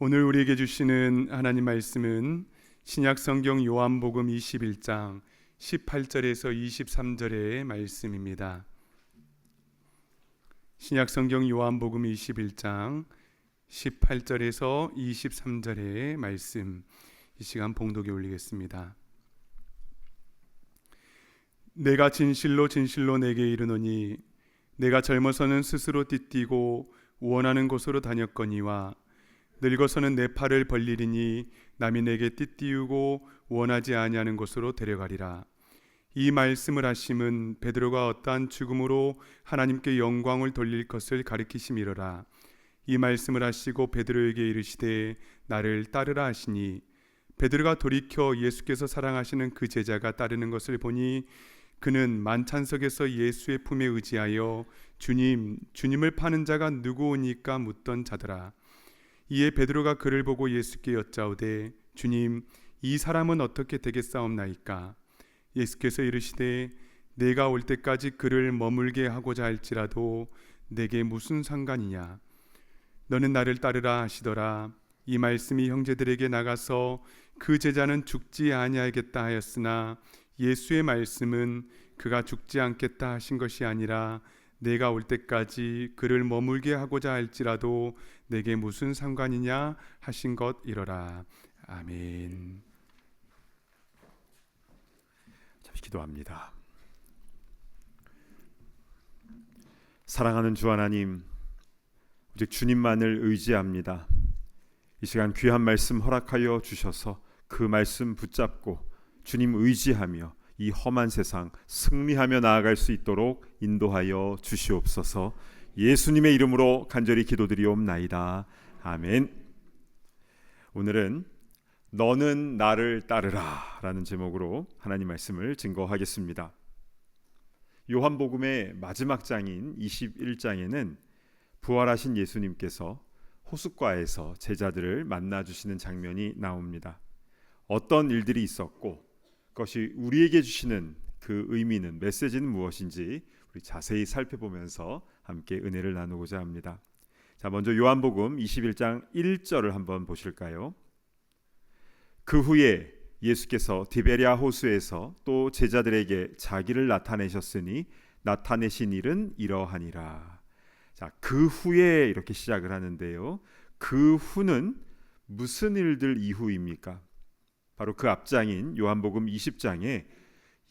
오늘 우리에게 주시는 하나님 말씀은 신약 성경 요한복음 21장 18절에서 23절의 말씀입니다. 신약 성경 요한복음 21장 18절에서 23절의 말씀, 이 시간 봉독에 올리겠습니다. 내가 진실로 진실로 내게 이르노니 내가 젊어서는 스스로 띠띠고 원하는 곳으로 다녔거니와 늙어서는 내 팔을 벌리리니 남이 내게 띠띠우고 원하지 아니하는 곳으로 데려가리라. 이 말씀을 하심은 베드로가 어떠한 죽음으로 하나님께 영광을 돌릴 것을 가리키심이로라. 이 말씀을 하시고 베드로에게 이르시되 나를 따르라 하시니 베드로가 돌이켜 예수께서 사랑하시는 그 제자가 따르는 것을 보니 그는 만찬석에서 예수의 품에 의지하여 주님을 파는 자가 누구오니까 묻던 자더라. 이에 베드로가 그를 보고 예수께 여짜오되 주님, 이 사람은 어떻게 되겠사옵나이까? 예수께서 이르시되 내가 올 때까지 그를 머물게 하고자 할지라도 내게 무슨 상관이냐? 너는 나를 따르라 하시더라. 이 말씀이 형제들에게 나가서 그 제자는 죽지 아니하겠다 하였으나 예수의 말씀은 그가 죽지 않겠다 하신 것이 아니라 내가 올 때까지 그를 머물게 하고자 할지라도 내게 무슨 상관이냐 하신 것이로라. 아멘. 잠시 기도합니다. 사랑하는 주 하나님, 오직 주님만을 의지합니다. 이 시간 귀한 말씀 허락하여 주셔서 그 말씀 붙잡고 주님 의지하며 이 험한 세상 승리하며 나아갈 수 있도록 인도하여 주시옵소서. 예수님의 이름으로 간절히 기도드리옵나이다. 아멘. 오늘은 너는 나를 따르라 라는 제목으로 하나님 말씀을 증거하겠습니다. 요한복음의 마지막 장인 21장에는 부활하신 예수님께서 호숫가에서 제자들을 만나주시는 장면이 나옵니다. 어떤 일들이 있었고 그것이 우리에게 주시는 그 의미는, 메시지는 무엇인지 우리 자세히 살펴보면서 함께 은혜를 나누고자 합니다. 자, 먼저 요한복음 21장 1절을 한번 보실까요? 그 후에 예수께서 디베랴 호수에서 또 제자들에게 자기를 나타내셨으니 나타내신 일은 이러하니라. 자, 그 후에 이렇게 시작을 하는데요. 그 후는 무슨 일들 이후입니까? 바로 그 앞장인 요한복음 20장에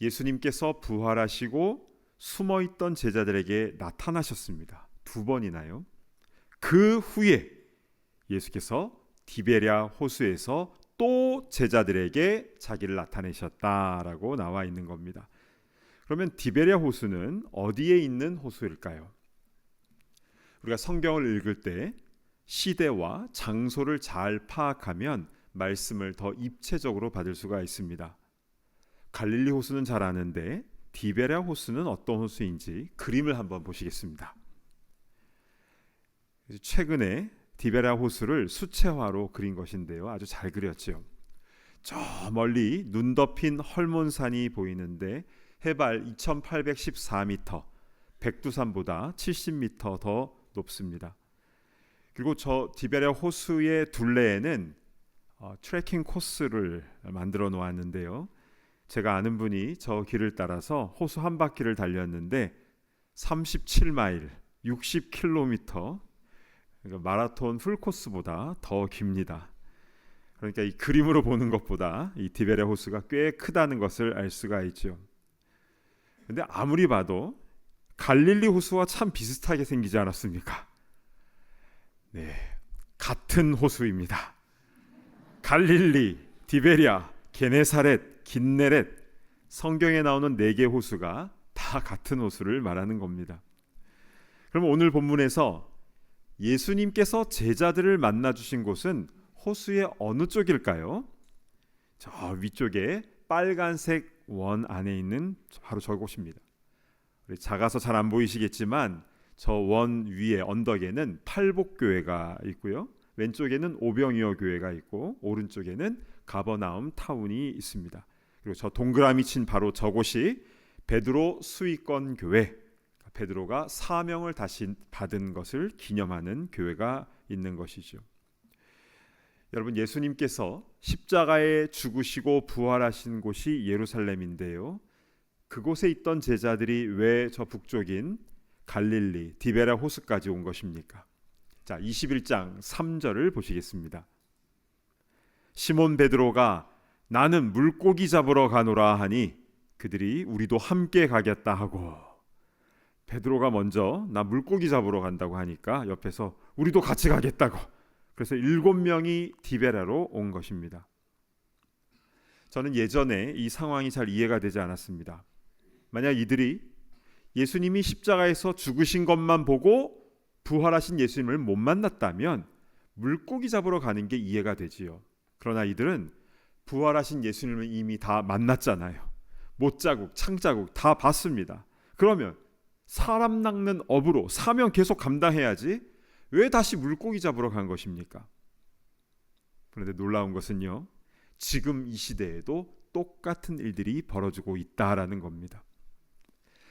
예수님께서 부활하시고 숨어있던 제자들에게 나타나셨습니다. 2번이나요. 그 후에 예수께서 디베랴 호수에서 또 제자들에게 자기를 나타내셨다라고 나와 있는 겁니다. 그러면 디베랴 호수는 어디에 있는 호수일까요? 우리가 성경을 읽을 때 시대와 장소를 잘 파악하면 말씀을 더 입체적으로 받을 수가 있습니다. 갈릴리 호수는 잘 아는데 디베랴 호수는 어떤 호수인지 그림을 한번 보시겠습니다. 최근에 디베랴 호수를 수채화로 그린 것인데요. 아주 잘 그렸죠. 저 멀리 눈 덮인 헐몬산이 보이는데 해발 2814m, 백두산보다 70m 더 높습니다. 그리고 저 디베랴 호수의 둘레에는 트레킹 코스를 만들어 놓았는데요. 제가 아는 분이 저 길을 따라서 호수 한 바퀴를 달렸는데 37마일, 60km, 그러니까 마라톤 풀코스보다 더 깁니다. 그러니까 이 그림으로 보는 것보다 이 디베랴 호수가 꽤 크다는 것을 알 수가 있죠. 그런데 아무리 봐도 갈릴리 호수와 참 비슷하게 생기지 않았습니까? 네, 같은 호수입니다. 갈릴리, 디베랴, 게네사렛, 긴네렛, 성경에 나오는 4개 호수가 다 같은 호수를 말하는 겁니다. 그럼 오늘 본문에서 예수님께서 제자들을 만나 주신 곳은 호수의 어느 쪽일까요? 저 위쪽에 빨간색 원 안에 있는 바로 저곳입니다. 작아서 잘 안 보이시겠지만 저 원 위에 언덕에는 팔복교회가 있고요. 왼쪽에는 오병이어 교회가 있고 오른쪽에는 가버나움 타운이 있습니다. 그리고 저 동그라미 친 바로 저곳이 베드로 수위권 교회, 베드로가 사명을 다시 받은 것을 기념하는 교회가 있는 것이죠. 여러분, 예수님께서 십자가에 죽으시고 부활하신 곳이 예루살렘인데요. 그곳에 있던 제자들이 왜 저 북쪽인 갈릴리 디베라 호수까지 온 것입니까? 자, 21장 3절을 보시겠습니다. 시몬 베드로가 나는 물고기 잡으러 가노라 하니 그들이 우리도 함께 가겠다 하고, 베드로가 먼저 나 물고기 잡으러 간다고 하니까 옆에서 우리도 같이 가겠다고, 그래서 7명이 디베라로 온 것입니다. 저는 예전에 이 상황이 잘 이해가 되지 않았습니다. 만약 이들이 예수님이 십자가에서 죽으신 것만 보고 부활하신 예수님을 못 만났다면 물고기 잡으러 가는 게 이해가 되지요. 그러나 이들은 부활하신 예수님을 이미 다 만났잖아요. 못자국, 창자국 다 봤습니다. 그러면 사람 낚는 업으로 사명 계속 감당해야지 왜 다시 물고기 잡으러 간 것입니까? 그런데 놀라운 것은요, 지금 이 시대에도 똑같은 일들이 벌어지고 있다라는 겁니다.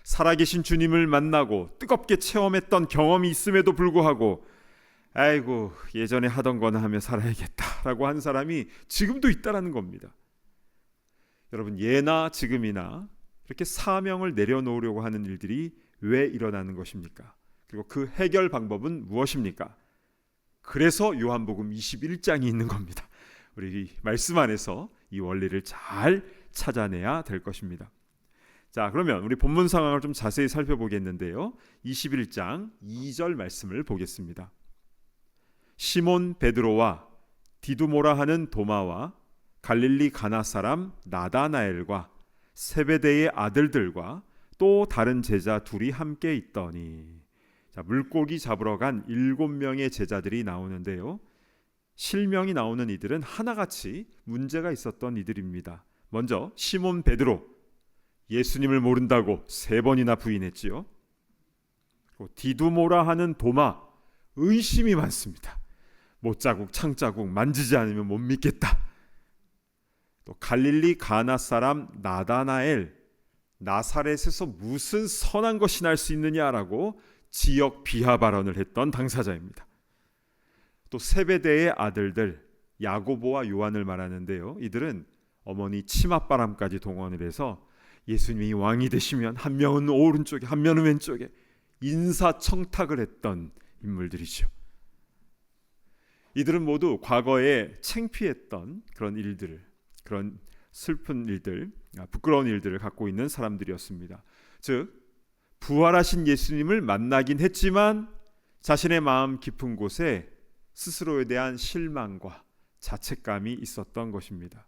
살아계신 주님을 만나고 뜨겁게 체험했던 경험이 있음에도 불구하고 아이고 예전에 하던 거나 하며 살아야겠다라고 한 사람이 지금도 있다라는 겁니다. 여러분, 예나 지금이나 이렇게 사명을 내려놓으려고 하는 일들이 왜 일어나는 것입니까? 그리고 그 해결 방법은 무엇입니까? 그래서 요한복음 21장이 있는 겁니다. 우리 이 말씀 안에서 이 원리를 잘 찾아내야 될 것입니다. 자, 그러면 우리 본문 상황을 좀 자세히 살펴보겠는데요. 21장 2절 말씀을 보겠습니다. 시몬 베드로와 디두모라 하는 도마와 갈릴리 가나 사람 나다나엘과 세베대의 아들들과 또 다른 제자 둘이 함께 있더니, 자, 물고기 잡으러 간 7명의 제자들이 나오는데요. 실명이 나오는 이들은 하나같이 문제가 있었던 이들입니다. 먼저 시몬 베드로, 예수님을 모른다고 3번이나 부인했지요. 디두모라 하는 도마, 의심이 많습니다. 못자국, 창자국 만지지 않으면 못 믿겠다. 또 갈릴리 가나 사람 나다나엘, 나사렛에서 무슨 선한 것이 날 수 있느냐라고 지역 비하 발언을 했던 당사자입니다. 또 세베대의 아들들 야고보와 요한을 말하는데요. 이들은 어머니 치맛바람까지 동원을 해서 예수님이 왕이 되시면 한 명은 오른쪽에 한 명은 왼쪽에 인사청탁을 했던 인물들이죠. 이들은 모두 과거에 창피했던 그런 일들을, 그런 슬픈 일들, 부끄러운 일들을 갖고 있는 사람들이었습니다. 즉 부활하신 예수님을 만나긴 했지만 자신의 마음 깊은 곳에 스스로에 대한 실망과 자책감이 있었던 것입니다.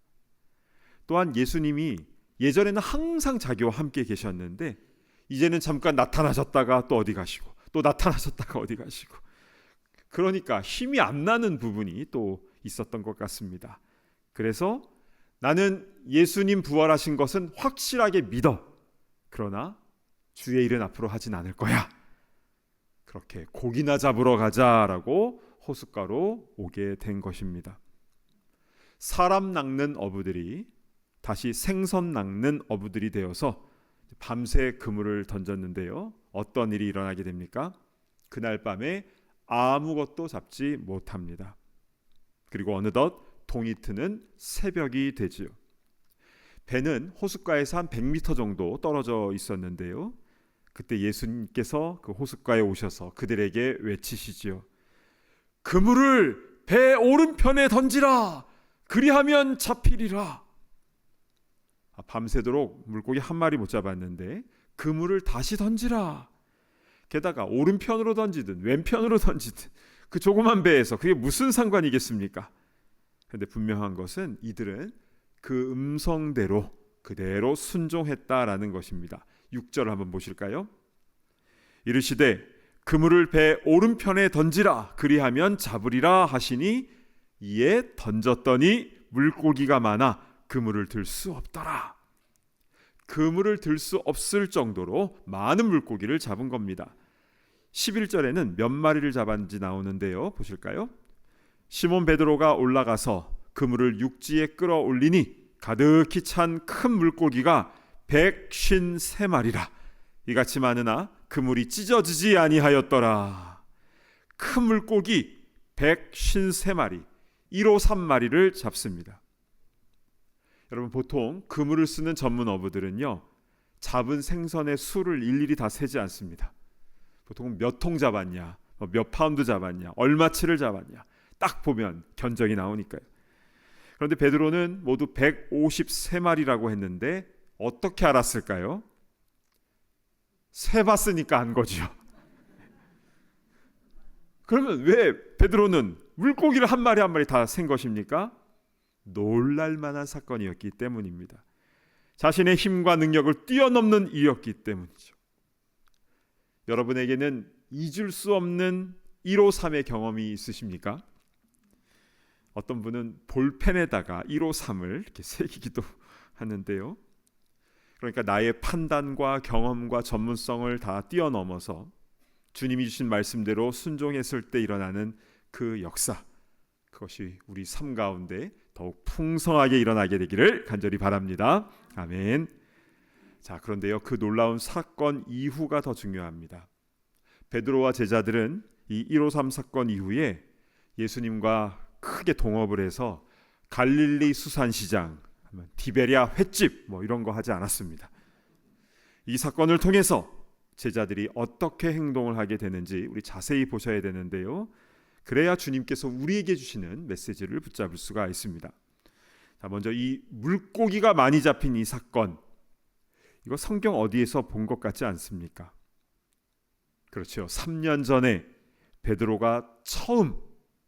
또한 예수님이 예전에는 항상 자기와 함께 계셨는데 이제는 잠깐 나타나셨다가 또 어디 가시고 또 나타나셨다가 어디 가시고, 그러니까 힘이 안 나는 부분이 또 있었던 것 같습니다. 그래서 나는 예수님 부활하신 것은 확실하게 믿어. 그러나 주의 일은 앞으로 하진 않을 거야. 그렇게 고기나 잡으러 가자라고 호숫가로 오게 된 것입니다. 사람 낚는 어부들이 다시 생선 낚는 어부들이 되어서 밤새 그물을 던졌는데요. 어떤 일이 일어나게 됩니까? 그날 밤에 아무것도 잡지 못합니다. 그리고 어느덧 동이 트는 새벽이 되지요. 배는 호숫가에서 한 100m 정도 떨어져 있었는데요. 그때 예수님께서 그 호숫가에 오셔서 그들에게 외치시지요. 그물을 배 오른편에 던지라. 그리하면 잡히리라. 밤새도록 물고기 한 마리 못 잡았는데 그물을 다시 던지라. 게다가 오른편으로 던지든 왼편으로 던지든 그 조그만 배에서 그게 무슨 상관이겠습니까? 그런데 분명한 것은 이들은 그 음성대로 그대로 순종했다라는 것입니다. 6절 한번 보실까요? 이르시되 그물을 배 오른편에 던지라. 그리하면 잡으리라 하시니 이에 던졌더니 물고기가 많아 그물을 들 수 없더라. 그물을 들 수 없을 정도로 많은 물고기를 잡은 겁니다. 11절에는 몇 마리를 잡았는지 나오는데요. 보실까요? 시몬 베드로가 올라가서 그물을 육지에 끌어올리니 가득히 찬 큰 물고기가 153마리라. 이같이 많으나 그물이 찢어지지 아니하였더라. 큰 물고기 153마리. 1호 3마리를 잡습니다. 여러분, 보통 그물을 쓰는 전문 어부들은요, 잡은 생선의 수를 일일이 다 세지 않습니다. 보통 몇 통 잡았냐, 몇 파운드 잡았냐, 얼마치를 잡았냐 딱 보면 견적이 나오니까요. 그런데 베드로는 모두 153마리라고 했는데 어떻게 알았을까요? 세봤으니까 안 거죠. 그러면 왜 베드로는 물고기를 한 마리 한 마리 다 센 것입니까? 놀랄만한 사건이었기 때문입니다. 자신의 힘과 능력을 뛰어넘는 일이었기 때문이죠. 여러분에게는 잊을 수 없는 1호 3의 경험이 있으십니까? 어떤 분은 볼펜에다가 1호 3을 이렇게 새기기도 하는데요. 그러니까 나의 판단과 경험과 전문성을 다 뛰어넘어서 주님이 주신 말씀대로 순종했을 때 일어나는 그 역사, 그것이 우리 삶 가운데 더욱 풍성하게 일어나게 되기를 간절히 바랍니다. 아멘. 자, 그런데요, 그 놀라운 사건 이후가 더 중요합니다. 베드로와 제자들은 이 153 사건 이후에 예수님과 크게 동업을 해서 갈릴리 수산시장, 디베랴 횟집 이런 거 하지 않았습니다. 이 사건을 통해서 제자들이 어떻게 행동을 하게 되는지 우리 자세히 보셔야 되는데요. 그래야 주님께서 우리에게 주시는 메시지를 붙잡을 수가 있습니다. 자, 먼저 이 물고기가 많이 잡힌 이 사건, 이거 성경 어디에서 본 것 같지 않습니까? 그렇죠. 3년 전에 베드로가 처음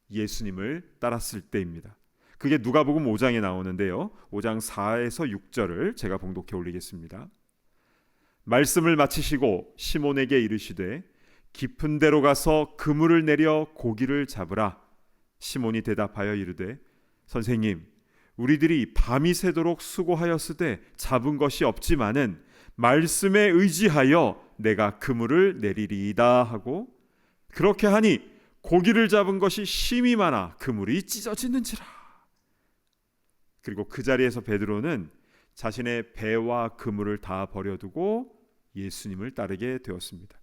예수님을 따랐을 때입니다. 그게 누가복음 5장에 나오는데요. 5장 4에서 6절을 제가 봉독해 올리겠습니다. 말씀을 마치시고 시몬에게 이르시되 깊은 데로 가서 그물을 내려 고기를 잡으라. 시몬이 대답하여 이르되 선생님, 우리들이 밤이 새도록 수고하였으되 잡은 것이 없지만은 말씀에 의지하여 내가 그물을 내리리이다 하고, 그렇게 하니 고기를 잡은 것이 심히 많아 그물이 찢어지는지라. 그리고 그 자리에서 베드로는 자신의 배와 그물을 다 버려두고 예수님을 따르게 되었습니다.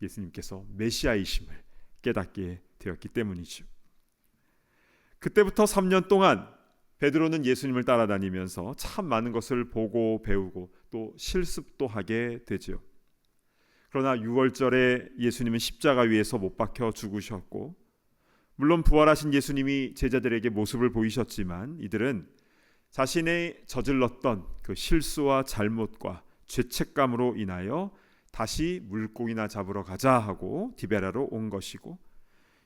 예수님께서 메시아이심을 깨닫게 되었기 때문이죠. 그때부터 3년 동안 베드로는 예수님을 따라다니면서 참 많은 것을 보고 배우고 또 실습도 하게 되죠. 그러나 6월절에 예수님은 십자가 위에서 못 박혀 죽으셨고, 물론 부활하신 예수님이 제자들에게 모습을 보이셨지만 이들은 자신의 저질렀던 그 실수와 잘못과 죄책감으로 인하여 다시 물고기나 잡으러 가자 하고 디베라로 온 것이고,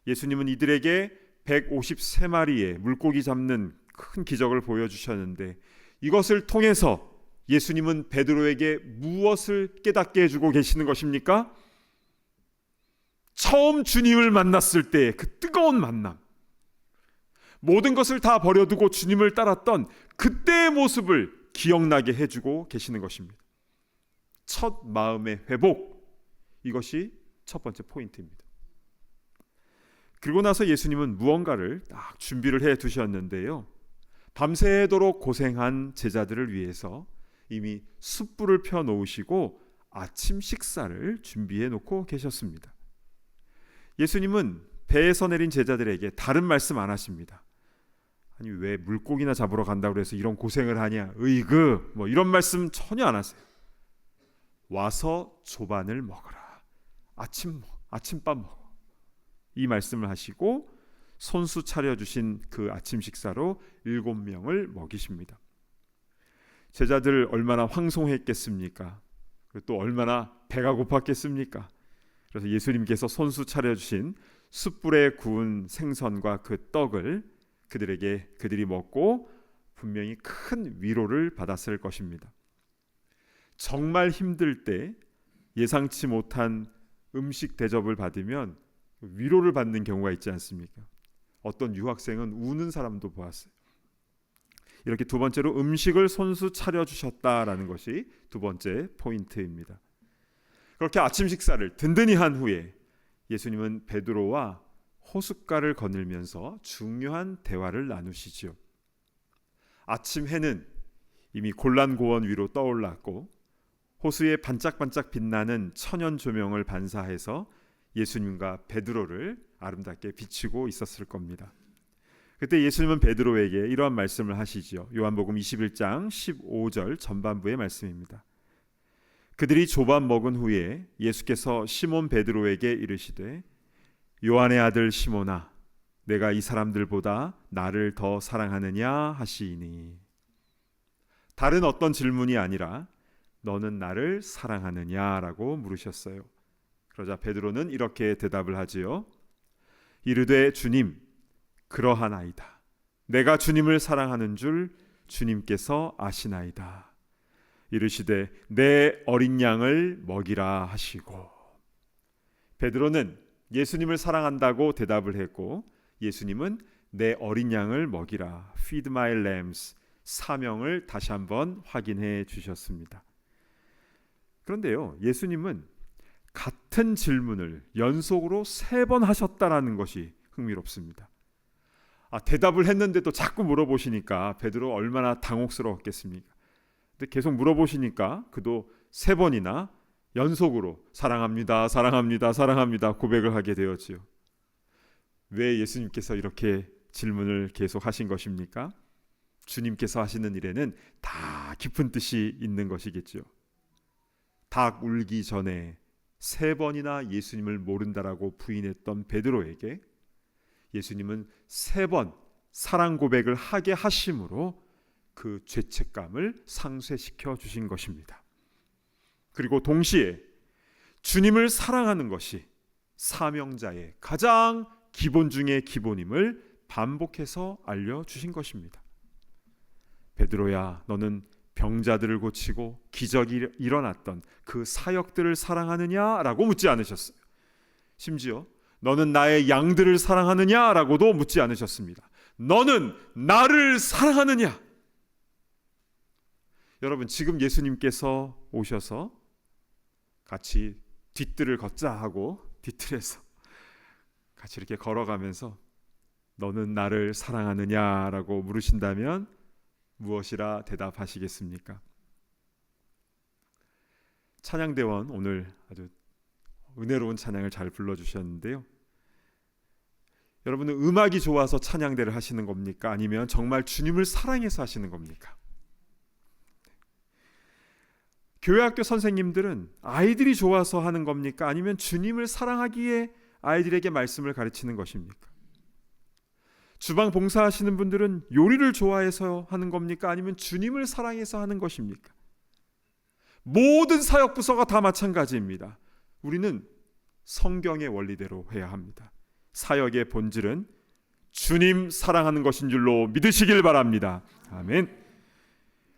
예수님은 이들에게 153마리의 물고기 잡는 큰 기적을 보여주셨는데, 이것을 통해서 예수님은 베드로에게 무엇을 깨닫게 해주고 계시는 것입니까? 처음 주님을 만났을 때의 그 뜨거운 만남, 모든 것을 다 버려두고 주님을 따랐던 그때의 모습을 기억나게 해주고 계시는 것입니다. 첫 마음의 회복, 이것이 첫 번째 포인트입니다. 그리고 나서 예수님은 무언가를 딱 준비를 해 두셨는데요, 밤새도록 고생한 제자들을 위해서 이미 숯불을 펴 놓으시고 아침 식사를 준비해 놓고 계셨습니다. 예수님은 배에서 내린 제자들에게 다른 말씀 안 하십니다. 아니, 왜 물고기나 잡으러 간다고 해서 이런 고생을 하냐, 으이그 이런 말씀 전혀 안 하세요. 와서 조반을 먹어라, 아침밥 먹어, 이 말씀을 하시고 손수 차려주신 그 아침 식사로 7명을 먹이십니다. 제자들 얼마나 황송했겠습니까? 또 얼마나 배가 고팠겠습니까? 그래서 예수님께서 손수 차려주신 숯불에 구운 생선과 그 떡을 그들이 먹고 분명히 큰 위로를 받았을 것입니다. 정말 힘들 때 예상치 못한 음식 대접을 받으면 위로를 받는 경우가 있지 않습니까? 어떤 유학생은 우는 사람도 보았어요. 이렇게 두 번째로 음식을 손수 차려주셨다라는 것이 두 번째 포인트입니다. 그렇게 아침 식사를 든든히 한 후에 예수님은 베드로와 호숫가를 거닐면서 중요한 대화를 나누시죠. 아침 해는 이미 골란고원 위로 떠올랐고, 호수에 반짝반짝 빛나는 천연 조명을 반사해서 예수님과 베드로를 아름답게 비추고 있었을 겁니다. 그때 예수님은 베드로에게 이러한 말씀을 하시죠. 요한복음 21장 15절 전반부의 말씀입니다. 그들이 조밥 먹은 후에 예수께서 시몬 베드로에게 이르시되 요한의 아들 시몬아 내가 이 사람들보다 나를 더 사랑하느냐 하시니, 다른 어떤 질문이 아니라 너는 나를 사랑하느냐라고 물으셨어요. 그러자 베드로는 이렇게 대답을 하지요. 이르되 주님 그러하나이다. 내가 주님을 사랑하는 줄 주님께서 아시나이다. 이르시되 내 어린 양을 먹이라 하시고. 베드로는 예수님을 사랑한다고 대답을 했고 예수님은 내 어린 양을 먹이라, feed my lambs, 사명을 다시 한번 확인해 주셨습니다. 그런데요, 예수님은 같은 질문을 연속으로 3번 하셨다라는 것이 흥미롭습니다. 대답을 했는데도 자꾸 물어보시니까 베드로 얼마나 당혹스러웠겠습니까? 근데 계속 물어보시니까 그도 3번이나 연속으로 사랑합니다, 사랑합니다, 사랑합니다 고백을 하게 되었지요. 왜 예수님께서 이렇게 질문을 계속 하신 것입니까? 주님께서 하시는 일에는 다 깊은 뜻이 있는 것이겠죠. 닭 울기 전에 3번이나 예수님을 모른다라고 부인했던 베드로에게 예수님은 3번 사랑 고백을 하게 하심으로 그 죄책감을 상쇄시켜 주신 것입니다. 그리고 동시에 주님을 사랑하는 것이 사명자의 가장 기본 중의 기본임을 반복해서 알려주신 것입니다. 베드로야, 너는 병자들을 고치고 기적이 일어났던 그 사역들을 사랑하느냐라고 묻지 않으셨어요. 심지어 너는 나의 양들을 사랑하느냐라고도 묻지 않으셨습니다. 너는 나를 사랑하느냐? 여러분, 지금 예수님께서 오셔서 같이 뒷뜰을 걷자 하고 뒷뜰에서 같이 이렇게 걸어가면서 너는 나를 사랑하느냐라고 물으신다면 무엇이라 대답하시겠습니까? 찬양대원 오늘 아주 은혜로운 찬양을 잘 불러주셨는데요. 여러분은 음악이 좋아서 찬양대를 하시는 겁니까? 아니면 정말 주님을 사랑해서 하시는 겁니까? 교회학교 선생님들은 아이들이 좋아서 하는 겁니까? 아니면 주님을 사랑하기에 아이들에게 말씀을 가르치는 것입니까? 주방 봉사하시는 분들은 요리를 좋아해서 하는 겁니까? 아니면 주님을 사랑해서 하는 것입니까? 모든 사역 부서가 다 마찬가지입니다. 우리는 성경의 원리대로 해야 합니다. 사역의 본질은 주님 사랑하는 것인 줄로 믿으시길 바랍니다. 아멘.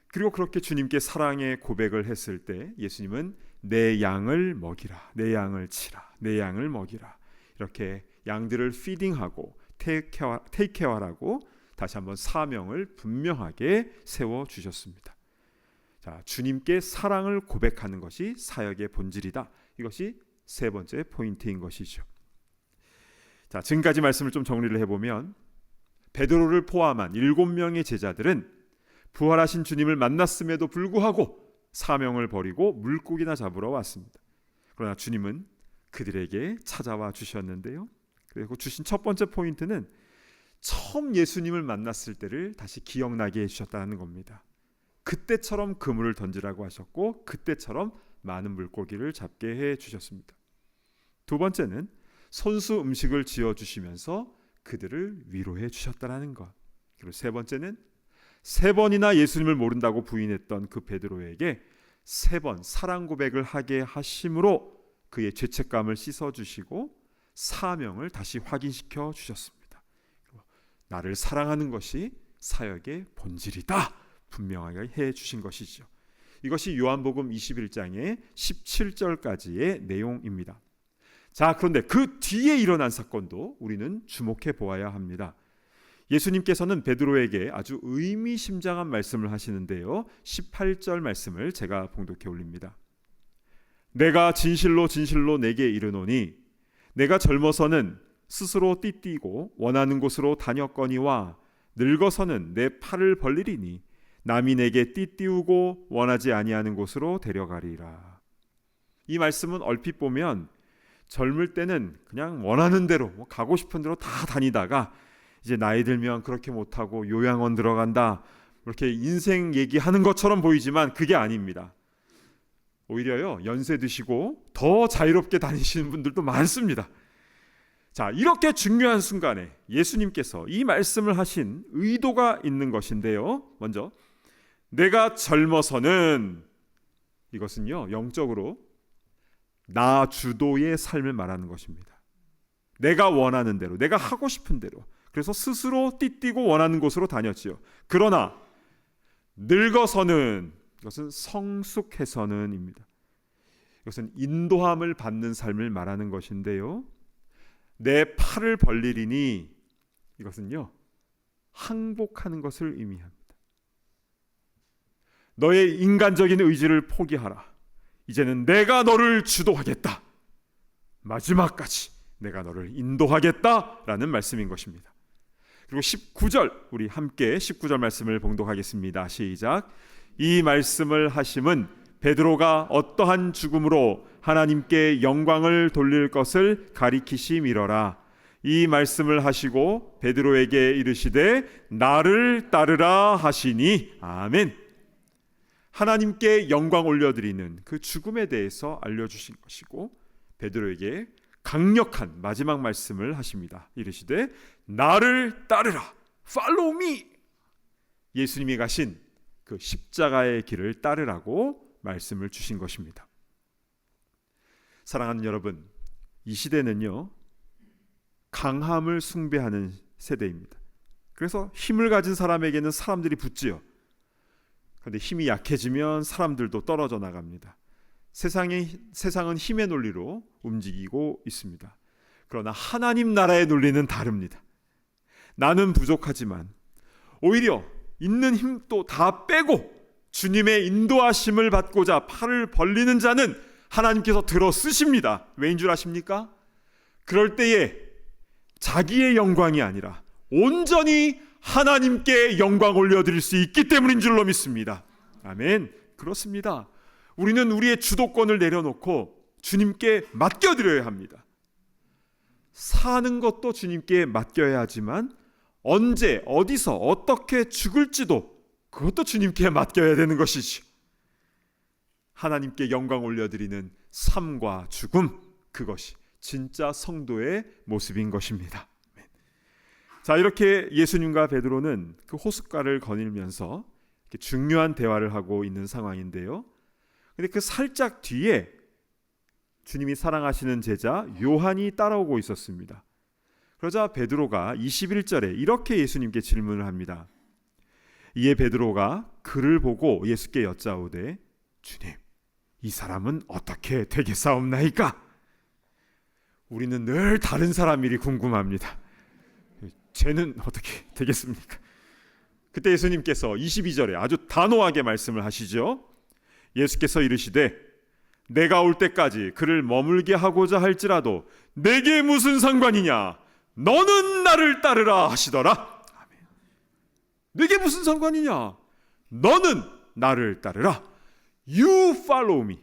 그리고 그렇게 주님께 사랑의 고백을 했을 때 예수님은 내 양을 먹이라, 내 양을 치라, 내 양을 먹이라, 이렇게 양들을 피딩하고 테이크케어하라고 다시 한번 사명을 분명하게 세워주셨습니다. 자, 주님께 사랑을 고백하는 것이 사역의 본질이다. 이것이 3번째 포인트인 것이죠. 자, 지금까지 말씀을 좀 정리를 해보면 베드로를 포함한 7명의 제자들은 부활하신 주님을 만났음에도 불구하고 사명을 버리고 물고기나 잡으러 왔습니다. 그러나 주님은 그들에게 찾아와 주셨는데요. 그리고 주신 첫 번째 포인트는 처음 예수님을 만났을 때를 다시 기억나게 해주셨다는 겁니다. 그때처럼 그물을 던지라고 하셨고 그때처럼 많은 물고기를 잡게 해주셨습니다. 두 번째는 손수 음식을 지어주시면서 그들을 위로해 주셨다는 것. 그리고 세 번째는 3번이나 예수님을 모른다고 부인했던 그 베드로에게 3번 사랑 고백을 하게 하심으로 그의 죄책감을 씻어주시고 사명을 다시 확인시켜 주셨습니다. 나를 사랑하는 것이 사역의 본질이다 분명하게 해주신 것이죠. 이것이 요한복음 21장의 17절까지의 내용입니다. 자, 그런데 그 뒤에 일어난 사건도 우리는 주목해 보아야 합니다. 예수님께서는 베드로에게 아주 의미심장한 말씀을 하시는데요. 18절 말씀을 제가 봉독해 올립니다. 내가 진실로 진실로 내게 이르노니 내가 젊어서는 스스로 띠띠고 원하는 곳으로 다녔거니와 늙어서는 내 팔을 벌리리니 남이 내게 띠띠우고 원하지 아니하는 곳으로 데려가리라. 이 말씀은 얼핏 보면 젊을 때는 그냥 원하는 대로 가고 싶은 대로 다 다니다가 이제 나이 들면 그렇게 못하고 요양원 들어간다, 이렇게 인생 얘기하는 것처럼 보이지만 그게 아닙니다. 오히려요, 연세 드시고 더 자유롭게 다니시는 분들도 많습니다. 자, 이렇게 중요한 순간에 예수님께서 이 말씀을 하신 의도가 있는 것인데요. 먼저 내가 젊어서는, 이것은요 영적으로 나 주도의 삶을 말하는 것입니다. 내가 원하는 대로, 내가 하고 싶은 대로, 그래서 스스로 띠뛰고 원하는 곳으로 다녔지요. 그러나 늙어서는, 이것은 성숙해서는입니다. 이것은 인도함을 받는 삶을 말하는 것인데요, 내 팔을 벌리리니, 이것은요 항복하는 것을 의미합니다. 너의 인간적인 의지를 포기하라. 이제는 내가 너를 주도하겠다. 마지막까지 내가 너를 인도하겠다라는 말씀인 것입니다. 그리고 19절, 우리 함께 19절 말씀을 봉독하겠습니다. 시작. 이 말씀을 하심은 베드로가 어떠한 죽음으로 하나님께 영광을 돌릴 것을 가리키심이러라. 이 말씀을 하시고 베드로에게 이르시되 나를 따르라 하시니. 아멘. 하나님께 영광 올려드리는 그 죽음에 대해서 알려주신 것이고, 베드로에게 강력한 마지막 말씀을 하십니다. 이르시되 나를 따르라, Follow me. 예수님이 가신 그 십자가의 길을 따르라고 말씀을 주신 것입니다. 사랑하는 여러분, 이 시대는요 강함을 숭배하는 세대입니다. 그래서 힘을 가진 사람에게는 사람들이 붙지요. 그런데 힘이 약해지면 사람들도 떨어져 나갑니다. 세상은 힘의 논리로 움직이고 있습니다. 그러나 하나님 나라의 논리는 다릅니다. 나는 부족하지만 오히려 있는 힘도 다 빼고 주님의 인도하심을 받고자 팔을 벌리는 자는 하나님께서 들어 쓰십니다. 왜인 줄 아십니까? 그럴 때에 자기의 영광이 아니라 온전히 하나님께 영광 올려드릴 수 있기 때문인 줄로 믿습니다. 아멘. 그렇습니다. 우리는 우리의 주도권을 내려놓고 주님께 맡겨드려야 합니다. 사는 것도 주님께 맡겨야 하지만 언제, 어디서, 어떻게 죽을지도 그것도 주님께 맡겨야 되는 것이죠. 하나님께 영광 올려드리는 삶과 죽음, 그것이 진짜 성도의 모습인 것입니다. 자, 이렇게 예수님과 베드로는 그 호숫가를 거닐면서 중요한 대화를 하고 있는 상황인데요, 근데 그 살짝 뒤에 주님이 사랑하시는 제자 요한이 따라오고 있었습니다. 그러자 베드로가 21절에 이렇게 예수님께 질문을 합니다. 이에 베드로가 그를 보고 예수께 여짜오되 주님, 이 사람은 어떻게 되겠사옵나이까? 우리는 늘 다른 사람 일이 궁금합니다. 쟤는 어떻게 되겠습니까? 그때 예수님께서 22절에 아주 단호하게 말씀을 하시죠. 예수께서 이르시되 내가 올 때까지 그를 머물게 하고자 할지라도 내게 무슨 상관이냐? 너는 나를 따르라 하시더라. 아멘. 내게 무슨 상관이냐? 너는 나를 따르라. You follow me.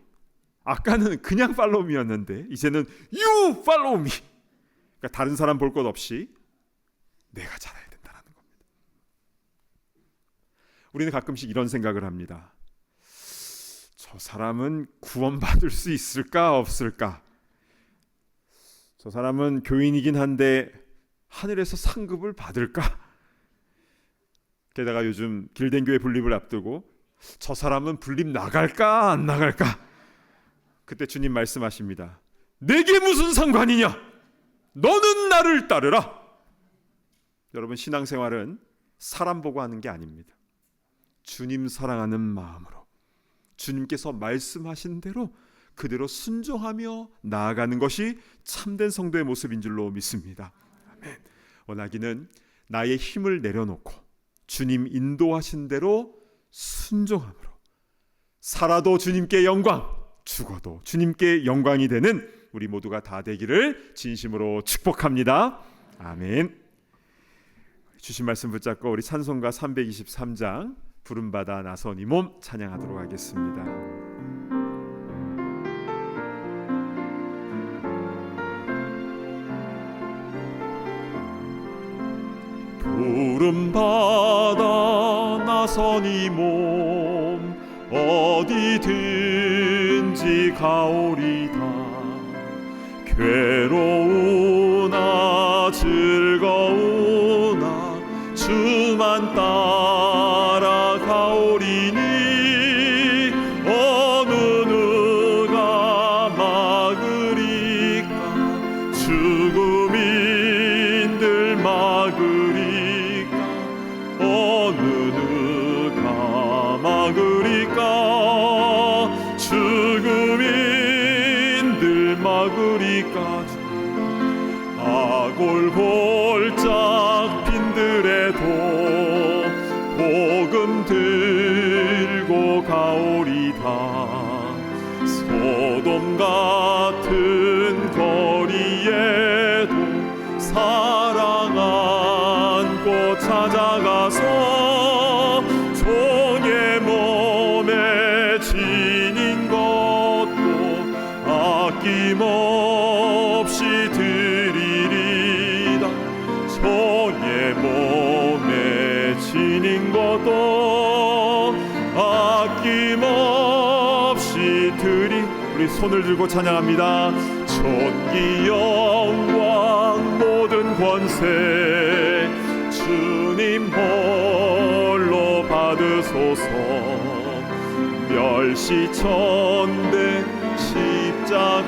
아까는 그냥 follow me였는데 이제는 You follow me. 그러니까 다른 사람 볼 것 없이 내가 잘해야 된다는 겁니다. 우리는 가끔씩 이런 생각을 합니다. 저 사람은 구원받을 수 있을까 없을까? 저 사람은 교인이긴 한데 하늘에서 상급을 받을까? 게다가 요즘 길된 교회 분립을 앞두고 저 사람은 분립 나갈까 안 나갈까? 그때 주님 말씀하십니다. 내게 무슨 상관이냐? 너는 나를 따르라. 여러분, 신앙생활은 사람 보고 하는 게 아닙니다. 주님 사랑하는 마음으로 주님께서 말씀하신 대로 그대로 순종하며 나아가는 것이 참된 성도의 모습인 줄로 믿습니다. 아멘. 원하기는 나의 힘을 내려놓고 주님 인도하신 대로 순종함으로 살아도 주님께 영광, 죽어도 주님께 영광이 되는 우리 모두가 다 되기를 진심으로 축복합니다. 아멘. 주신 말씀 붙잡고 우리 찬송가 323장 부름받아 나선 이 몸 찬양하도록 하겠습니다. 부름받아 나선 이 몸 어디든지 가오리다. 괴로우나 즐거우나 주만 따라가오리니 어느 누가 막으리까. 죽음인들 막으리까. 어느 누가 막으리까. 죽음인들 막으리까. 아골골짝 빈들에도 복음 들고 가오리다. 소돔 같은 거리에도 사랑 안고 찾아가서 종의 몸에 지닌 것도 아낌없이 드리리다. 종의 몸에 지닌 것도 아낌없이 드리. 우리 손을 들고 찬양합니다. 존귀 영광 모든 권세 주님 홀로 받으소서. 멸시천대 십자가는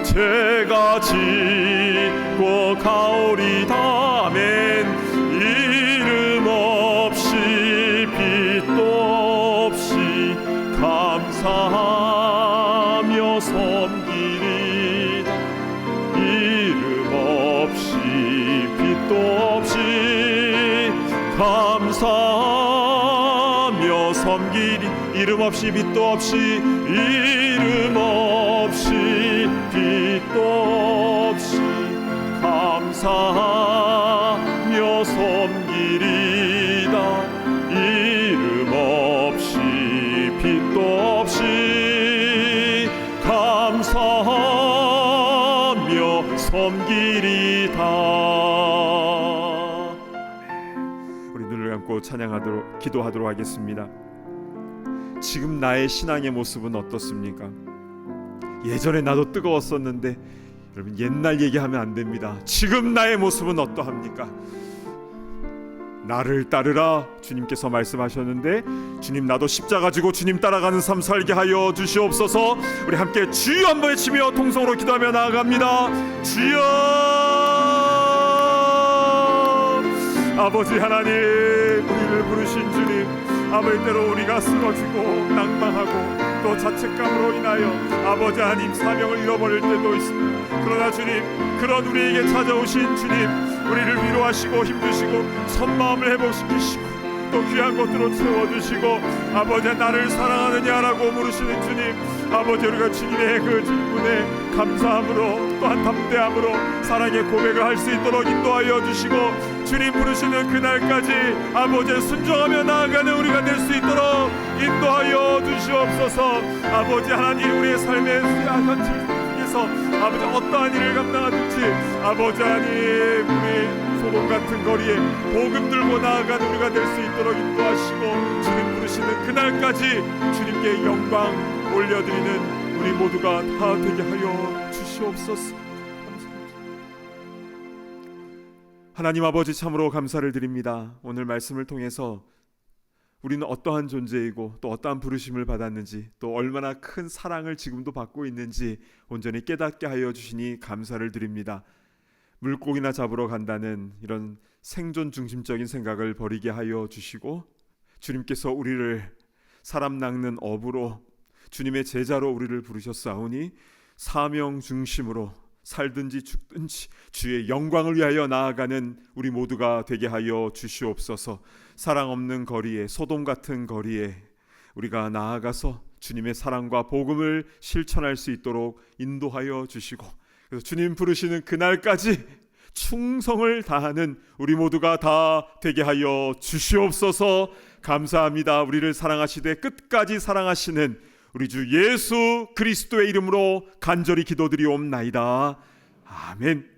제가 지고 가오리다. 아멘. 이름 없이 빛도 없이 감사하며 섬기리다. 이름 없이 빛도 없이 감사하며 섬기리. 이름 없이 빛도 없이 이름 없이 빛도 없이 감사하며 섬기리다. 이름 없이 빛도 없이 감사하며 섬기리다. 우리 눈을 감고 찬양하도록 기도하도록 하겠습니다. 지금 나의 신앙의 모습은 어떻습니까? 예전에 나도 뜨거웠었는데, 여러분 옛날 얘기하면 안 됩니다. 지금 나의 모습은 어떠합니까? 나를 따르라 주님께서 말씀하셨는데, 주님 나도 십자가 지고 주님 따라가는 삶 살게 하여 주시옵소서. 우리 함께 주여 한번 외치며 통성으로 기도하며 나아갑니다. 주여. 아버지 하나님, 우리를 부르신 주님, 아버지 때로 우리가 쓰러지고 낭망하고 또 자책감으로 인하여 아버지 하나님 사명을 잃어버릴 때도 있습니다. 그러나 주님, 그런 우리에게 찾아오신 주님, 우리를 위로하시고 힘주시고 첫마음을 회복시키시고 또 귀한 것들로 채워주시고 아버지 나를 사랑하느냐라고 물으시는 주님, 아버지 우리가 주님의 그 질문에 감사함으로 또한 담대함으로 사랑의 고백을 할 수 있도록 인도하여 주시고, 주님 부르시는 그날까지 아버지 순종하며 나아가는 우리가 될 수 있도록 인도하여 주시옵소서. 아버지 하나님, 우리의 삶의 현실 속에서 아버지 어떠한 일을 감당하든지 아버지 하나님, 우리 소돔 같은 거리에 복음 들고 나아가는 우리가 될 수 있도록 인도하시고, 주님 부르시는 그날까지 주님께 영광 올려드리는 우리 모두가 다 되게 하여 주시옵소서. 하나님 아버지, 참으로 감사를 드립니다. 오늘 말씀을 통해서 우리는 어떠한 존재이고 또 어떠한 부르심을 받았는지, 또 얼마나 큰 사랑을 지금도 받고 있는지 온전히 깨닫게 하여 주시니 감사를 드립니다. 물고기나 잡으러 간다는 이런 생존 중심적인 생각을 버리게 하여 주시고, 주님께서 우리를 사람 낚는 어부로 주님의 제자로 우리를 부르셨사오니 사명 중심으로 살든지 죽든지 주의 영광을 위하여 나아가는 우리 모두가 되게 하여 주시옵소서. 사랑 없는 거리에, 소돔 같은 거리에 우리가 나아가서 주님의 사랑과 복음을 실천할 수 있도록 인도하여 주시고, 그래서 주님 부르시는 그날까지 충성을 다하는 우리 모두가 다 되게 하여 주시옵소서. 감사합니다. 우리를 사랑하시되 끝까지 사랑하시는 우리 주 예수 그리스도의 이름으로 간절히 기도드리옵나이다. 아멘.